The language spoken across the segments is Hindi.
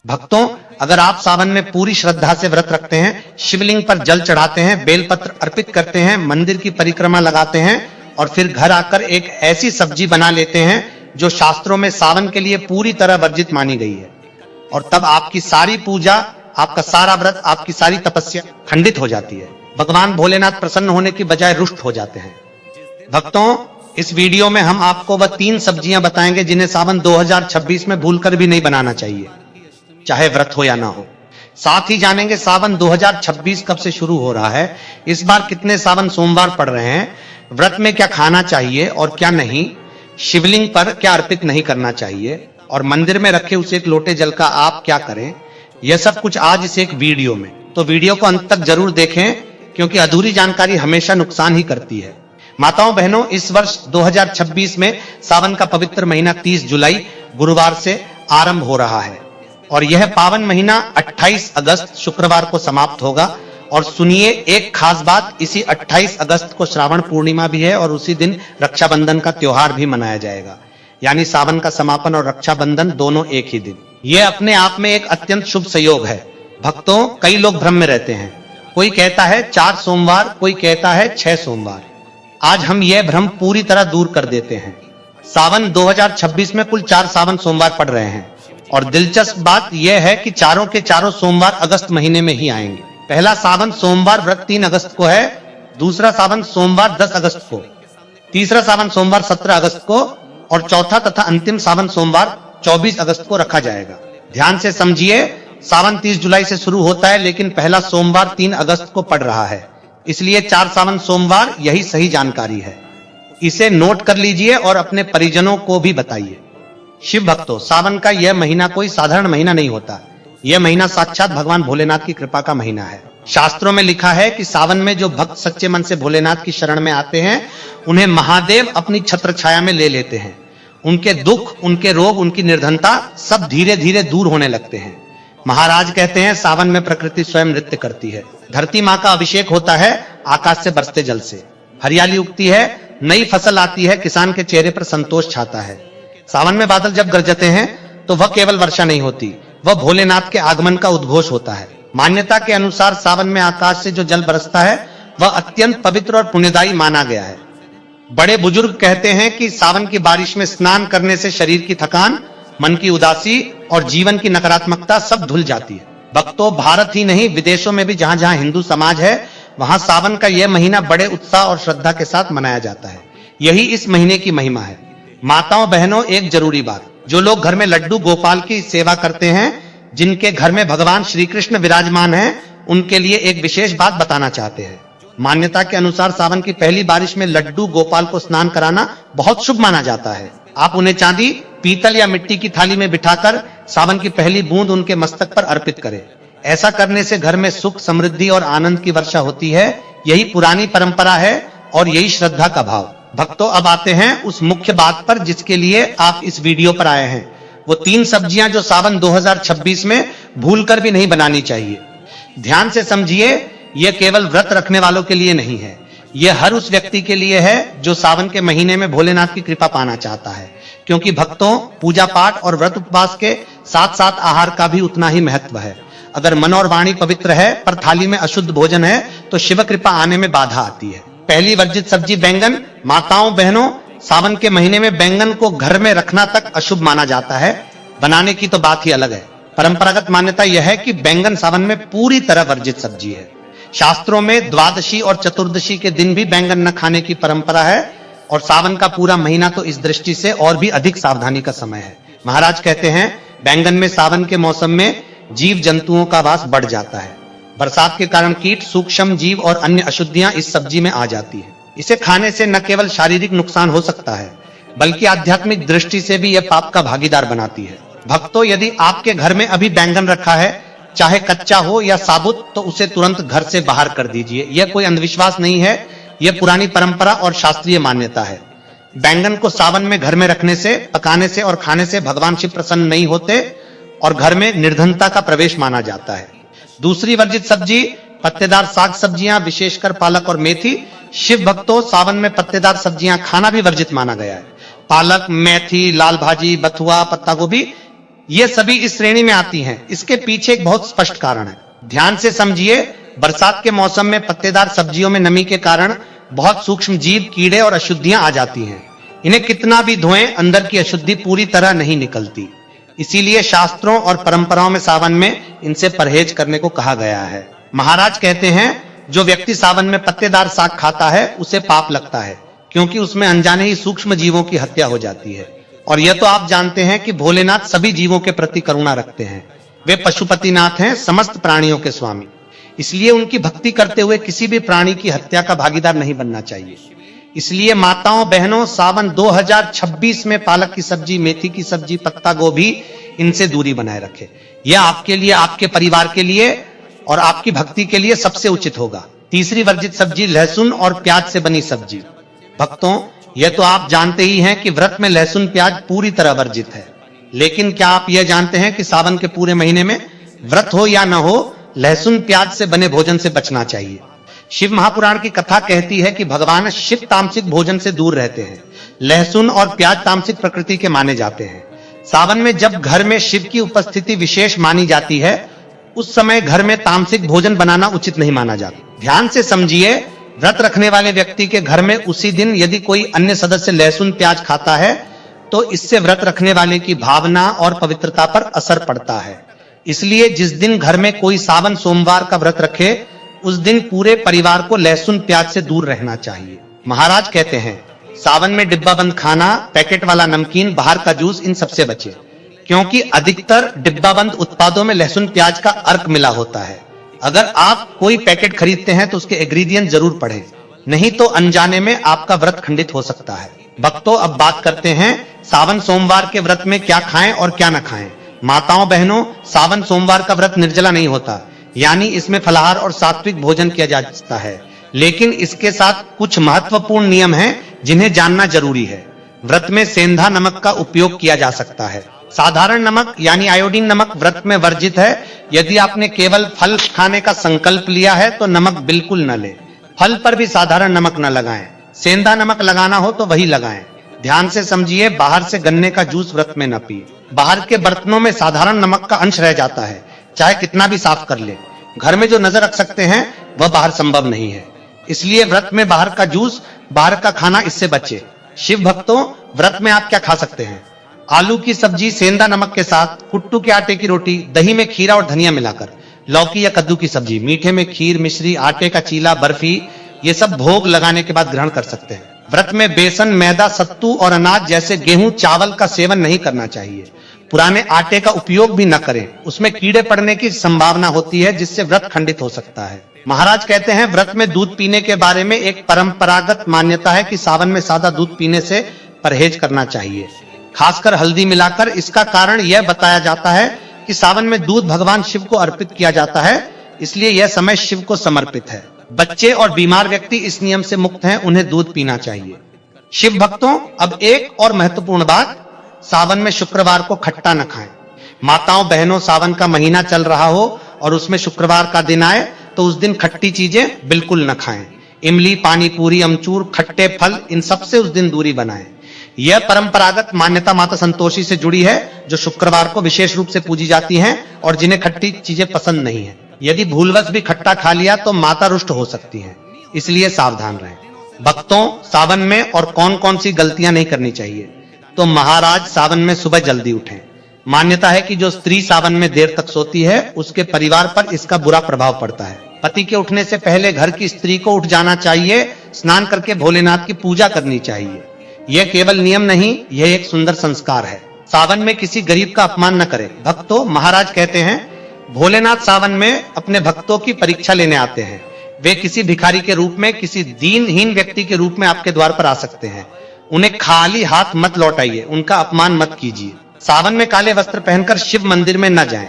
भक्तों, अगर आप सावन में पूरी श्रद्धा से व्रत रखते हैं, शिवलिंग पर जल चढ़ाते हैं, बेलपत्र अर्पित करते हैं, मंदिर की परिक्रमा लगाते हैं और फिर घर आकर एक ऐसी सब्जी बना लेते हैं जो शास्त्रों में सावन के लिए पूरी तरह वर्जित मानी गई है, और तब आपकी सारी पूजा, आपका सारा व्रत, आपकी सारी तपस्या खंडित हो जाती है। भगवान भोलेनाथ प्रसन्न होने की बजाय रुष्ट हो जाते हैं। भक्तों, इस वीडियो में हम आपको वह 3 सब्जियां बताएंगे जिन्हें सावन 2026 में भूलकर भी नहीं बनाना चाहिए, चाहे व्रत हो या ना हो। साथ ही जानेंगे सावन 2026 कब से शुरू हो रहा है, इस बार कितने सावन सोमवार पड़ रहे हैं, व्रत में क्या खाना चाहिए और क्या नहीं, शिवलिंग पर क्या अर्पित नहीं करना चाहिए, और मंदिर में रखे उस एक लोटे जल का आप क्या करें। यह सब कुछ आज इस एक वीडियो में, तो वीडियो को अंत तक जरूर देखें, क्योंकि अधूरी जानकारी हमेशा नुकसान ही करती है। माताओं बहनों, इस वर्ष 2026 में सावन का पवित्र महीना 30 जुलाई गुरुवार से आरंभ हो रहा है और यह पावन महीना 28 अगस्त शुक्रवार को समाप्त होगा। और सुनिए एक खास बात, इसी 28 अगस्त को श्रावण पूर्णिमा भी है और उसी दिन रक्षाबंधन का त्योहार भी मनाया जाएगा, यानी सावन का समापन और रक्षाबंधन दोनों एक ही दिन। यह अपने आप में एक अत्यंत शुभ संयोग है। भक्तों, कई लोग भ्रम में रहते हैं, कोई कहता है 4 सोमवार, कोई कहता है 6 सोमवार। आज हम यह भ्रम पूरी तरह दूर कर देते हैं। सावन 2026 में कुल 4 सावन सोमवार पड़ रहे हैं और दिलचस्प बात यह है कि चारों के चारों सोमवार अगस्त महीने में ही आएंगे। पहला सावन सोमवार व्रत 3 अगस्त को है, दूसरा सावन सोमवार 10 अगस्त को, तीसरा सावन सोमवार 17 अगस्त को और चौथा तथा अंतिम सावन सोमवार 24 अगस्त को रखा जाएगा। ध्यान से समझिए, सावन 30 जुलाई से शुरू होता है, लेकिन पहला सोमवार 3 अगस्त को पड़ रहा है, इसलिए 4 सावन सोमवार यही सही जानकारी है। इसे नोट कर लीजिए और अपने परिजनों को भी बताइए। शिव भक्तों, सावन का यह महीना कोई साधारण महीना नहीं होता। यह महीना साक्षात भगवान भोलेनाथ की कृपा का महीना है। शास्त्रों में लिखा है कि सावन में जो भक्त सच्चे मन से भोलेनाथ की शरण में आते हैं, उन्हें महादेव अपनी छत्र छाया में ले लेते हैं। उनके दुख, उनके रोग, उनकी निर्धनता सब धीरे धीरे दूर होने लगते हैं। महाराज कहते हैं, सावन में प्रकृति स्वयं नृत्य करती है, धरती माँ का अभिषेक होता है आकाश से बरसते जल से, हरियाली उगती है, नई फसल आती है, किसान के चेहरे पर संतोष छाता है। सावन में बादल जब गरजते हैं तो वह केवल वर्षा नहीं होती, वह भोलेनाथ के आगमन का उद्घोष होता है। मान्यता के अनुसार सावन में आकाश से जो जल बरसता है वह अत्यंत पवित्र और पुण्यदायी माना गया है। बड़े बुजुर्ग कहते हैं कि सावन की बारिश में स्नान करने से शरीर की थकान, मन की उदासी और जीवन की नकारात्मकता सब धुल जाती है। भक्तों, भारत ही नहीं, विदेशों में भी जहां जहां हिंदू समाज है, वहां सावन का यह महीना बड़े उत्साह और श्रद्धा के साथ मनाया जाता है। यही इस महीने की महिमा है। माताओं बहनों, एक जरूरी बात, जो लोग घर में लड्डू गोपाल की सेवा करते हैं, जिनके घर में भगवान श्री कृष्ण विराजमान हैं, उनके लिए एक विशेष बात बताना चाहते हैं। मान्यता के अनुसार सावन की पहली बारिश में लड्डू गोपाल को स्नान कराना बहुत शुभ माना जाता है। आप उन्हें चांदी, पीतल या मिट्टी की थाली में बिठाकर सावन की पहली बूंद उनके मस्तक पर अर्पित करें। ऐसा करने से घर में सुख, समृद्धि और आनंद की वर्षा होती है। यही पुरानी परंपरा है और यही श्रद्धा का भाव। भक्तों, अब आते हैं उस मुख्य बात पर जिसके लिए आप इस वीडियो पर आए हैं। वो 3 सब्जियां जो सावन 2026 में भूलकर भी नहीं बनानी चाहिए। ध्यान से समझिए, यह केवल व्रत रखने वालों के लिए नहीं है, यह हर उस व्यक्ति के लिए है जो सावन के महीने में भोलेनाथ की कृपा पाना चाहता है। क्योंकि भक्तों, पूजा पाठ और व्रत उपवास के साथ साथ आहार का भी उतना ही महत्व है। अगर मन और वाणी पवित्र है पर थाली में अशुद्ध भोजन है तो शिव कृपा आने में बाधा आती है। पहली वर्जित सब्जी बैंगन। माताओं बहनों, सावन के महीने में बैंगन को घर में रखना तक अशुभ माना जाता है। बनाने की तो बात ही अलग है। परंपरागत मान्यता यह है कि बैंगन सावन में पूरी तरह वर्जित सब्जी है। शास्त्रों में द्वादशी और चतुर्दशी के दिन भी बैंगन न खाने की परंपरा है और सावन का पूरा महीना तो इस दृष्टि से और भी अधिक सावधानी का समय है। महाराज कहते हैं, बैंगन में सावन के मौसम में जीव जंतुओं का वास बढ़ जाता है। बरसात के कारण कीट, सूक्ष्म जीव और अन्य अशुद्धियां इस सब्जी में आ जाती है। इसे खाने से न केवल शारीरिक नुकसान हो सकता है बल्कि आध्यात्मिक दृष्टि से भी यह पाप का भागीदार बनाती है। भक्तों, यदि आपके घर में अभी बैंगन रखा है, चाहे कच्चा हो या साबुत, तो उसे तुरंत घर से बाहर कर दीजिए। यह कोई अंधविश्वास नहीं है, यह पुरानी परंपरा और शास्त्रीय मान्यता है। बैंगन को सावन में घर में रखने से, पकाने से और खाने से भगवान शिव प्रसन्न नहीं होते और घर में निर्धनता का प्रवेश माना जाता है। दूसरी वर्जित सब्जी पत्तेदार साग सब्जियां, विशेषकर पालक और मेथी। शिव भक्तों, सावन में पत्तेदार सब्जियां खाना भी वर्जित माना गया है। पालक, मेथी, लाल भाजी, बथुआ, पत्ता गोभी ये सभी इस श्रेणी में आती हैं। इसके पीछे एक बहुत स्पष्ट कारण है, ध्यान से समझिए। बरसात के मौसम में पत्तेदार सब्जियों में नमी के कारण बहुत सूक्ष्म जीव, कीड़े और अशुद्धियां आ जाती हैं। इन्हें कितना भी धोएं, अंदर की अशुद्धि पूरी तरह नहीं निकलती। इसीलिए शास्त्रों और परंपराओं में सावन में इनसे परहेज करने को कहा गया है। महाराज कहते हैं, जो व्यक्ति सावन में पत्तेदार साग खाता है उसे पाप लगता है, क्योंकि उसमें अनजाने ही सूक्ष्म जीवों की हत्या हो जाती है। और यह तो आप जानते हैं कि भोलेनाथ सभी जीवों के प्रति करुणा रखते हैं। वे पशुपतिनाथ हैं, समस्त प्राणियों के स्वामी। इसलिए उनकी भक्ति करते हुए किसी भी प्राणी की हत्या का भागीदार नहीं बनना चाहिए। इसलिए माताओं बहनों, सावन 2026 में पालक की सब्जी, मेथी की सब्जी, पत्ता गोभी, इनसे दूरी बनाए रखें। यह आपके लिए, आपके परिवार के लिए और आपकी भक्ति के लिए सबसे उचित होगा। तीसरी वर्जित सब्जी लहसुन और प्याज से बनी सब्जी। भक्तों, यह तो आप जानते ही हैं कि व्रत में लहसुन प्याज पूरी तरह वर्जित है। लेकिन क्या आप यह जानते हैं कि सावन के पूरे महीने में व्रत हो या न हो, लहसुन प्याज से बने भोजन से बचना चाहिए। शिव महापुराण की कथा कहती है कि भगवान शिव तामसिक भोजन से दूर रहते हैं। लहसुन और प्याज तामसिक प्रकृति के माने जाते हैं। सावन में जब घर में शिव की उपस्थिति विशेष मानी जाती है, उस समय घर में तामसिक भोजन बनाना उचित नहीं माना जाता। ध्यान से समझिए, व्रत रखने वाले व्यक्ति के घर में उसी दिन यदि कोई अन्य सदस्य लहसुन प्याज खाता है तो इससे व्रत रखने वाले की भावना और पवित्रता पर असर पड़ता है। इसलिए जिस दिन घर में कोई सावन सोमवार का व्रत रखे, उस दिन पूरे परिवार को लहसुन प्याज से दूर रहना चाहिए। महाराज कहते हैं, सावन में डिब्बा बंद खाना, पैकेट वाला नमकीन, बाहर का जूस, इन सबसे बचे, क्योंकि अधिकतर डिब्बा बंद उत्पादों में लहसुन प्याज का अर्क मिला होता है। अगर आप कोई पैकेट खरीदते हैं तो उसके इंग्रेडिएंट जरूर पढ़ें, नहीं तो अनजाने में आपका व्रत खंडित हो सकता है। भक्तों, अब बात करते हैं सावन सोमवार के व्रत में क्या खाएं और क्या न खाएं। माताओं बहनों, सावन सोमवार का व्रत निर्जला नहीं होता, यानी इसमें फलाहार और सात्विक भोजन किया जा सकता है। लेकिन इसके साथ कुछ महत्वपूर्ण नियम हैं जिन्हें जानना जरूरी है। व्रत में सेंधा नमक का उपयोग किया जा सकता है। साधारण नमक यानी आयोडीन नमक व्रत में वर्जित है। यदि आपने केवल फल खाने का संकल्प लिया है तो नमक बिल्कुल न ले। फल पर भी साधारण नमक न लगाएं। सेंधा नमक लगाना हो तो वही लगाएं। ध्यान से समझिए, बाहर से गन्ने का जूस व्रत में न पिए। बाहर के बर्तनों में साधारण नमक का अंश रह जाता है, चाहे कितना भी साफ कर ले। घर में जो नजर रख सकते हैं वह बाहर संभव नहीं है। इसलिए व्रत में बाहर का जूस, बाहर का खाना, इससे बचे। शिव भक्तों, व्रत में आप क्या खा सकते हैं? आलू की सब्जी सेंधा नमक के साथ, कुट्टू के आटे की रोटी, दही में खीरा और धनिया मिलाकर, लौकी या कद्दू की सब्जी, मीठे में खीर, मिश्री, आटे का चीला, बर्फी, ये सब भोग लगाने के बाद ग्रहण कर सकते हैं। व्रत में बेसन, मैदा, सत्तू और अनाज जैसे गेहूं, चावल का सेवन नहीं करना चाहिए। पुराने आटे का उपयोग भी न करें, उसमें कीड़े पड़ने की संभावना होती है, जिससे व्रत खंडित हो सकता है। महाराज कहते हैं, व्रत में दूध पीने के बारे में एक परंपरागत मान्यता है कि सावन में सादा दूध पीने से परहेज करना चाहिए, खासकर हल्दी मिलाकर। इसका कारण यह बताया जाता है कि सावन में दूध भगवान शिव को अर्पित किया जाता है, इसलिए यह समय शिव को समर्पित है। बच्चे और बीमार व्यक्ति इस नियम से मुक्त हैं, उन्हें दूध पीना चाहिए। शिव भक्तों, अब एक और महत्वपूर्ण बात, सावन में शुक्रवार को खट्टा न खाएं। माताओं बहनों, सावन का महीना चल रहा हो और उसमें शुक्रवार का दिन आए तो उस दिन खट्टी चीजें बिल्कुल न खाएं। इमली, पानी पूरी, अमचूर, खट्टे फल, इन सब से उस दिन दूरी बनाएं। यह परंपरागत मान्यता माता संतोषी से जुड़ी है, जो शुक्रवार को विशेष रूप से पूजी जाती हैं और जिन्हें खट्टी चीजें पसंद नहीं है। यदि भूलवश भी खट्टा खा लिया तो माता रुष्ट हो सकती हैं, इसलिए सावधान रहें। भक्तों, सावन में और कौन कौन सी गलतियां नहीं करनी चाहिए? तो महाराज, सावन में सुबह जल्दी उठें। मान्यता है कि जो स्त्री सावन में देर तक सोती है, उसके परिवार पर इसका बुरा प्रभाव पड़ता है। पति के उठने से पहले घर की स्त्री को उठ जाना चाहिए, स्नान करके भोलेनाथ की पूजा करनी चाहिए। यह केवल नियम नहीं, यह एक सुंदर संस्कार है। सावन में किसी गरीब का अपमान न करें। भक्तों, महाराज कहते हैं, भोलेनाथ सावन में अपने भक्तों की परीक्षा लेने आते हैं। वे किसी भिखारी के रूप में, किसी दीनहीन व्यक्ति के रूप में आपके द्वार पर आ सकते हैं। उन्हें खाली हाथ मत लौटाइए, उनका अपमान मत कीजिए। सावन में काले वस्त्र पहनकर शिव मंदिर में न जाएं।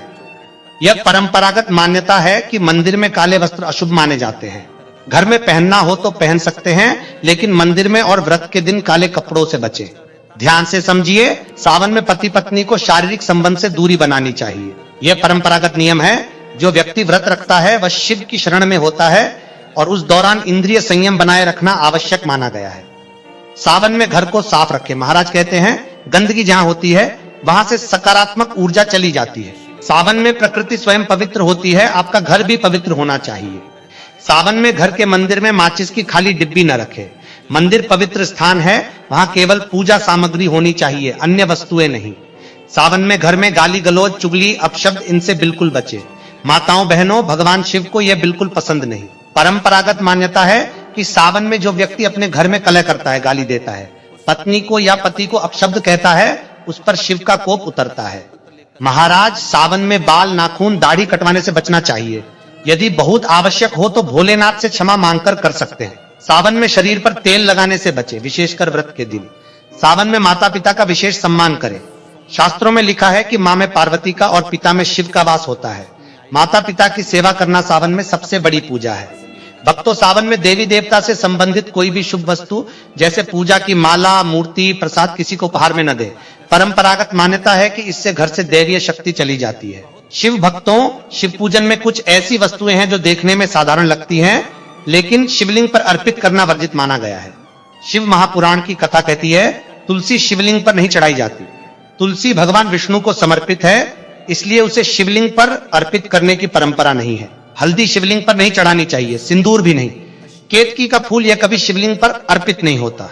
यह परंपरागत मान्यता है कि मंदिर में काले वस्त्र अशुभ माने जाते हैं। घर में पहनना हो तो पहन सकते हैं, लेकिन मंदिर में और व्रत के दिन काले कपड़ों से बचें। ध्यान से समझिए, सावन में पति पत्नी को शारीरिक संबंध से दूरी बनानी चाहिए। यह परंपरागत नियम है। जो व्यक्ति व्रत रखता है वह शिव की शरण में होता है और उस दौरान इंद्रिय संयम बनाए रखना आवश्यक माना गया है। सावन में घर को साफ रखें। महाराज कहते हैं, गंदगी जहां होती है वहां से सकारात्मक ऊर्जा चली जाती है। सावन में प्रकृति स्वयं पवित्र होती है, आपका घर भी पवित्र होना चाहिए। सावन में घर के मंदिर में माचिस की खाली डिब्बी न रखें। मंदिर पवित्र स्थान है, वहां केवल पूजा सामग्री होनी चाहिए, अन्य वस्तुएं नहीं। सावन में घर में गाली गलौज, चुगली, अपशब्द, इनसे बिल्कुल बचे। माताओं बहनों, भगवान शिव को यह बिल्कुल पसंद नहीं। परंपरागत मान्यता है कि सावन में जो व्यक्ति अपने घर में कलह करता है, गाली देता है, पत्नी को या पति को अपशब्द कहता है, उस पर शिव का कोप उतरता है। महाराज, सावन में बाल, नाखून, दाढ़ी कटवाने से बचना चाहिए। यदि बहुत आवश्यक हो तो भोलेनाथ से क्षमा मांगकर कर सकते हैं। सावन में शरीर पर तेल लगाने से बचे, विशेषकर व्रत के दिन। सावन में माता पिता का विशेष सम्मान करें। शास्त्रों में लिखा है कि मां में पार्वती का और पिता में शिव का वास होता है। माता पिता की सेवा करना सावन में सबसे बड़ी पूजा है। भक्तों, सावन में देवी देवता से संबंधित कोई भी शुभ वस्तु जैसे पूजा की माला, मूर्ति, प्रसाद किसी को उपहार में न दे। परंपरागत मान्यता है कि इससे घर से दैवीय शक्ति चली जाती है। शिव भक्तों, शिव पूजन में कुछ ऐसी वस्तुएं हैं जो देखने में साधारण लगती हैं, लेकिन शिवलिंग पर अर्पित करना वर्जित माना गया है। शिव महापुराण की कथा कहती है, तुलसी शिवलिंग पर नहीं चढ़ाई जाती। तुलसी भगवान विष्णु को समर्पित है, इसलिए उसे शिवलिंग पर अर्पित करने की परंपरा नहीं है। हल्दी शिवलिंग पर नहीं चढ़ानी चाहिए, सिंदूर भी नहीं। केतकी का फूल यह कभी शिवलिंग पर अर्पित नहीं होता।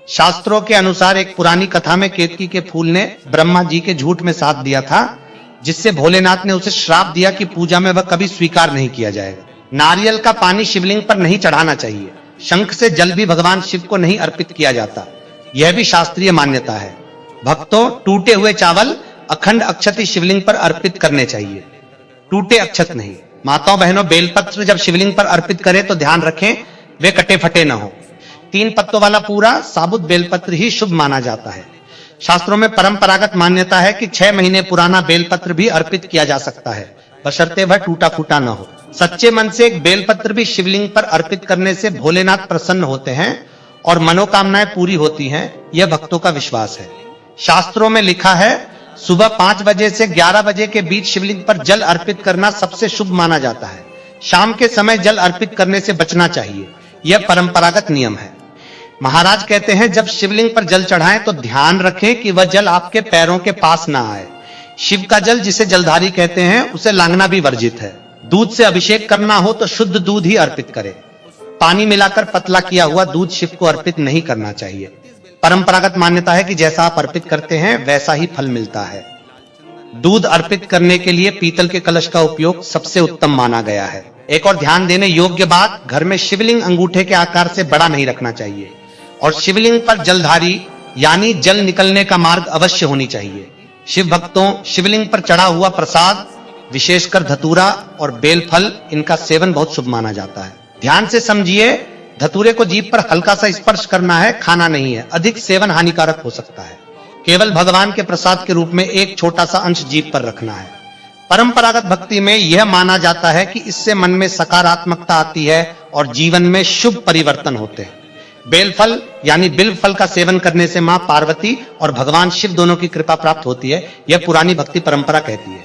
शास्त्रों के अनुसार एक पुरानी कथा में केतकी के फूल ने ब्रह्मा जी के झूठ में साथ दिया था, जिससे भोलेनाथ ने उसे श्राप दिया कि पूजा में वह कभी स्वीकार नहीं किया जाएगा। नारियल का पानी शिवलिंग पर नहीं चढ़ाना चाहिए। शंख से जल भी भगवान शिव को नहीं अर्पित किया जाता, यह भी शास्त्रीय मान्यता है। भक्तों, टूटे हुए चावल, अखंड अक्षत शिवलिंग पर अर्पित करने चाहिए, टूटे अक्षत नहीं। माताओं बहनों, बेलपत्र जब शिवलिंग पर अर्पित करें तो ध्यान रखें वे कटे फटे न हो। 3 पत्तों वाला पूरा साबुत बेलपत्र ही शुभ माना जाता है। शास्त्रों में परंपरागत मान्यता है कि 6 महीने पुराना बेलपत्र भी अर्पित किया जा सकता है, बशर्ते वह टूटा फूटा न हो। सच्चे मन से एक बेलपत्र भी शिवलिंग पर अर्पित करने से भोलेनाथ प्रसन्न होते हैं और मनोकामनाएं पूरी होती हैं, यह भक्तों का विश्वास है। शास्त्रों में लिखा है, सुबह 5 बजे से 11 बजे के बीच शिवलिंग पर जल अर्पित करना सबसे शुभ माना जाता है। शाम के समय जल अर्पित करने से बचना चाहिए, यह परंपरागत नियम है। महाराज कहते हैं, जब शिवलिंग पर जल चढ़ाएं तो ध्यान रखें कि वह जल आपके पैरों के पास ना आए। शिव का जल, जिसे जलधारी कहते हैं, उसे लांघना भी वर्जित है। दूध से अभिषेक करना हो तो शुद्ध दूध ही अर्पित करें। पानी मिलाकर पतला किया हुआ दूध शिव को अर्पित नहीं करना चाहिए। परंपरागत मान्यता है कि जैसा आप अर्पित करते हैं वैसा ही फल मिलता है। दूध अर्पित करने के लिए पीतल के कलश का उपयोग सबसे उत्तम माना गया है। एक और ध्यान देने योग्य बात, घर में शिवलिंग अंगूठे के आकार से बड़ा नहीं रखना चाहिए और शिवलिंग पर जलधारी यानी जल निकलने का मार्ग अवश्य होनी चाहिए। शिव भक्तों, शिवलिंग पर चढ़ा हुआ प्रसाद, विशेषकर धतूरा और बेलफल, इनका सेवन बहुत शुभ माना जाता है। ध्यान से समझिए, धतूरे को जीभ पर हल्का सा स्पर्श करना है, खाना नहीं है। अधिक सेवन हानिकारक हो सकता है। केवल भगवान के प्रसाद के रूप में एक छोटा सा अंश जीभ पर रखना है। परंपरागत भक्ति में यह माना जाता है कि इससे मन में सकारात्मकता आती है और जीवन में शुभ परिवर्तन होते हैं। बेलफल यानी बिल्व फल का सेवन करने से मां पार्वती और भगवान शिव दोनों की कृपा प्राप्त होती है, यह पुरानी भक्ति परंपरा कहती है।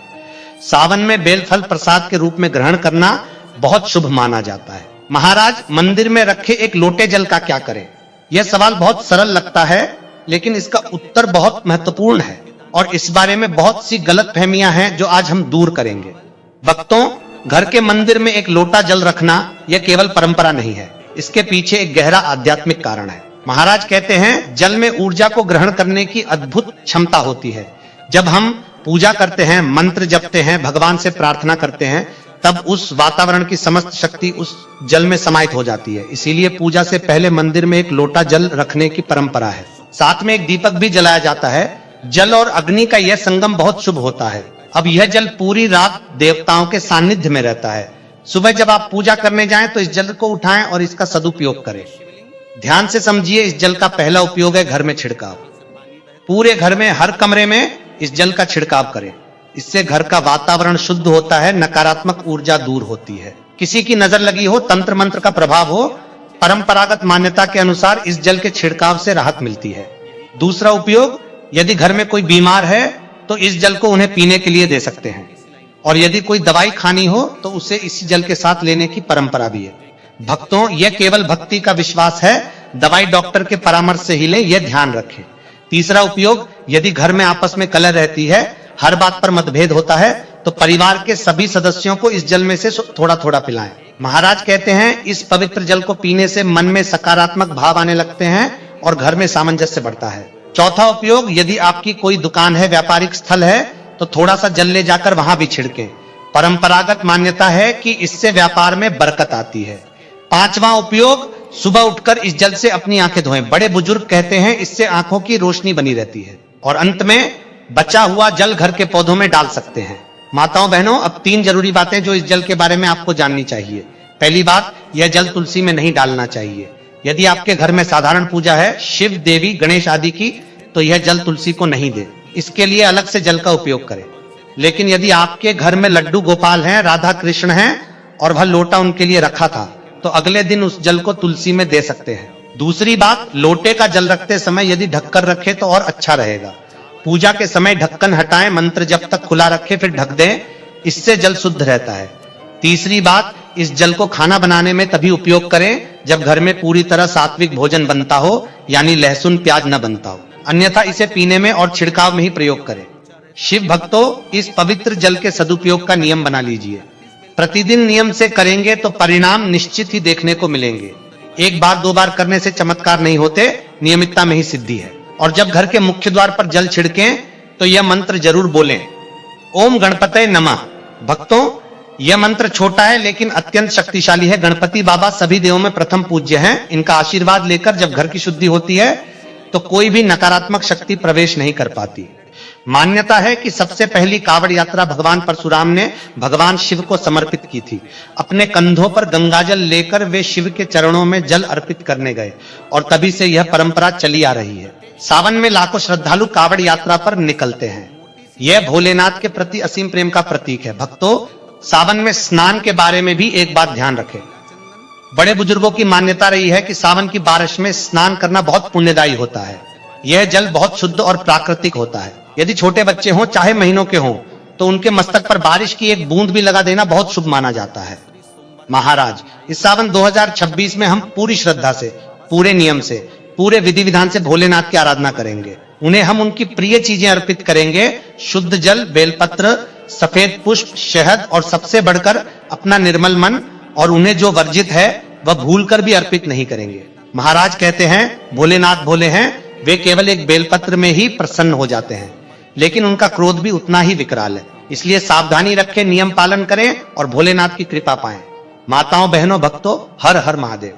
सावन में बेलफल प्रसाद के रूप में ग्रहण करना बहुत शुभ माना जाता है। महाराज, मंदिर में रखे एक लोटे जल का क्या करें? यह सवाल बहुत सरल लगता है, लेकिन इसका उत्तर बहुत महत्वपूर्ण है और इस बारे में बहुत सी गलतफहमियां हैं जो आज हम दूर करेंगे। भक्तों, घर के मंदिर में एक लोटा जल रखना यह केवल परंपरा नहीं है, इसके पीछे एक गहरा आध्यात्मिक कारण है। महाराज कहते हैं, जल में ऊर्जा को ग्रहण करने की अद्भुत क्षमता होती है। जब हम पूजा करते हैं, मंत्र जपते हैं, भगवान से प्रार्थना करते हैं, तब उस वातावरण की समस्त शक्ति उस जल में समाहित हो जाती है। इसीलिए पूजा से पहले मंदिर में एक लोटा जल रखने की परंपरा है। साथ में एक दीपक भी जलाया जाता है। जल और अग्नि का यह संगम बहुत शुभ होता है। अब यह जल पूरी रात देवताओं के सानिध्य में रहता है। सुबह जब आप पूजा करने जाएं तो इस जल को उठाएं और इसका सदुपयोग करें। ध्यान से समझिए, इस जल का पहला उपयोग है घर में छिड़काव। पूरे घर में हर कमरे में इस जल का छिड़काव करें। इससे घर का वातावरण शुद्ध होता है, नकारात्मक ऊर्जा दूर होती है। किसी की नजर लगी हो, तंत्र मंत्र का प्रभाव हो, परंपरागत मान्यता के अनुसार इस जल के छिड़काव से राहत मिलती है। दूसरा उपयोग, यदि घर में कोई बीमार है तो इस जल को उन्हें पीने के लिए दे सकते हैं, और यदि कोई दवाई खानी हो तो उसे इसी जल के साथ लेने की परंपरा भी है। भक्तों, यह केवल भक्ति का विश्वास है, दवाई डॉक्टर के परामर्श से ही लें, यह ध्यान रखें। तीसरा उपयोग, यदि घर में आपस में कलह रहती है, हर बात पर मतभेद होता है, तो परिवार के सभी सदस्यों को इस जल में से थोड़ा थोड़ा पिलाएं। महाराज कहते हैं इस पवित्र जल को पीने से मन में सकारात्मक भाव आने लगते हैं और घर में सामंजस्य बढ़ता है। चौथा उपयोग, यदि आपकी कोई दुकान है, व्यापारिक स्थल है, तो थोड़ा सा जल ले जाकर वहां भी छिड़कें। परंपरागत मान्यता है कि इससे व्यापार में बरकत आती है। पांचवा उपयोग, सुबह उठकर इस जल से अपनी आंखें धोएं। बड़े बुजुर्ग कहते हैं इससे आंखों की रोशनी बनी रहती है। और अंत में बचा हुआ जल घर के पौधों में डाल सकते हैं। माताओं बहनों, अब 3 जरूरी बातें जो इस जल के बारे में आपको जाननी चाहिए। पहली बात, यह जल तुलसी में नहीं डालना चाहिए। यदि आपके घर में साधारण पूजा है, शिव, देवी, गणेश आदि की, तो यह जल तुलसी को नहीं दे। इसके लिए अलग से जल का उपयोग करें। लेकिन यदि आपके घर में लड्डू गोपाल हैं, राधा कृष्ण हैं और वह लोटा उनके लिए रखा था, तो अगले दिन उस जल को तुलसी में दे सकते हैं। दूसरी बात, लोटे का जल रखते समय यदि ढककर रखे तो और अच्छा रहेगा। पूजा के समय ढक्कन हटाएं, मंत्र जब तक खुला रखें फिर ढक दें, इससे जल शुद्ध रहता है। तीसरी बात, इस जल को खाना बनाने में तभी उपयोग करें जब घर में पूरी तरह सात्विक भोजन बनता हो, यानी लहसुन प्याज न बनता हो, अन्यथा इसे पीने में और छिड़काव में ही प्रयोग करें। शिव भक्तों, इस पवित्र जल के सदुपयोग का नियम बना लीजिए। प्रतिदिन नियम से करेंगे तो परिणाम निश्चित ही देखने को मिलेंगे। 1 बार 2 बार करने से चमत्कार नहीं होते, नियमितता में ही सिद्धि है। और जब घर के मुख्य द्वार पर जल छिड़कें तो यह मंत्र जरूर बोलें, ओम गणपतये नमः। भक्तों, यह मंत्र छोटा है लेकिन अत्यंत शक्तिशाली है। गणपति बाबा सभी देवों में प्रथम पूज्य हैं। इनका आशीर्वाद लेकर जब घर की शुद्धि होती है तो कोई भी नकारात्मक शक्ति प्रवेश नहीं कर पाती। मान्यता है कि सबसे पहली कावड़ यात्रा भगवान परशुराम ने भगवान शिव को समर्पित की थी। अपने कंधों पर गंगाजल लेकर वे शिव के चरणों में जल अर्पित करने गए और तभी से यह परंपरा चली आ रही है। सावन में लाखों श्रद्धालु कावड़ यात्रा पर निकलते हैं। यह भोलेनाथ के प्रति असीम प्रेम का प्रतीक है। भक्तों, सावन में स्नान के बारे में भी एक बात ध्यान रखें। बड़े बुजुर्गों की मान्यता रही है कि सावन की बारिश में स्नान करना बहुत पुण्यदायी होता है। यह जल बहुत शुद्ध और प्राकृतिक होता है। यदि छोटे बच्चे हों चाहे महीनों के हों, तो उनके मस्तक पर बारिश की एक बूंद भी लगा देना बहुत शुभ माना जाता है। महाराज, इस सावन 2026 में हम पूरी श्रद्धा से, पूरे नियम से, पूरे विधि विधान से भोलेनाथ की आराधना करेंगे। उन्हें हम उनकी प्रिय चीजें अर्पित करेंगे, शुद्ध जल, बेलपत्र, सफेद पुष्प, शहद और सबसे बढ़कर अपना निर्मल मन, और उन्हें जो वर्जित है वह भूलकर भी अर्पित नहीं करेंगे। महाराज कहते हैं भोलेनाथ भोले हैं, वे केवल एक बेलपत्र में ही प्रसन्न हो जाते हैं, लेकिन उनका क्रोध भी उतना ही विकराल है। इसलिए सावधानी रखें, नियम पालन करें और भोलेनाथ की कृपा पाएं। माताओं बहनों भक्तों, हर हर महादेव।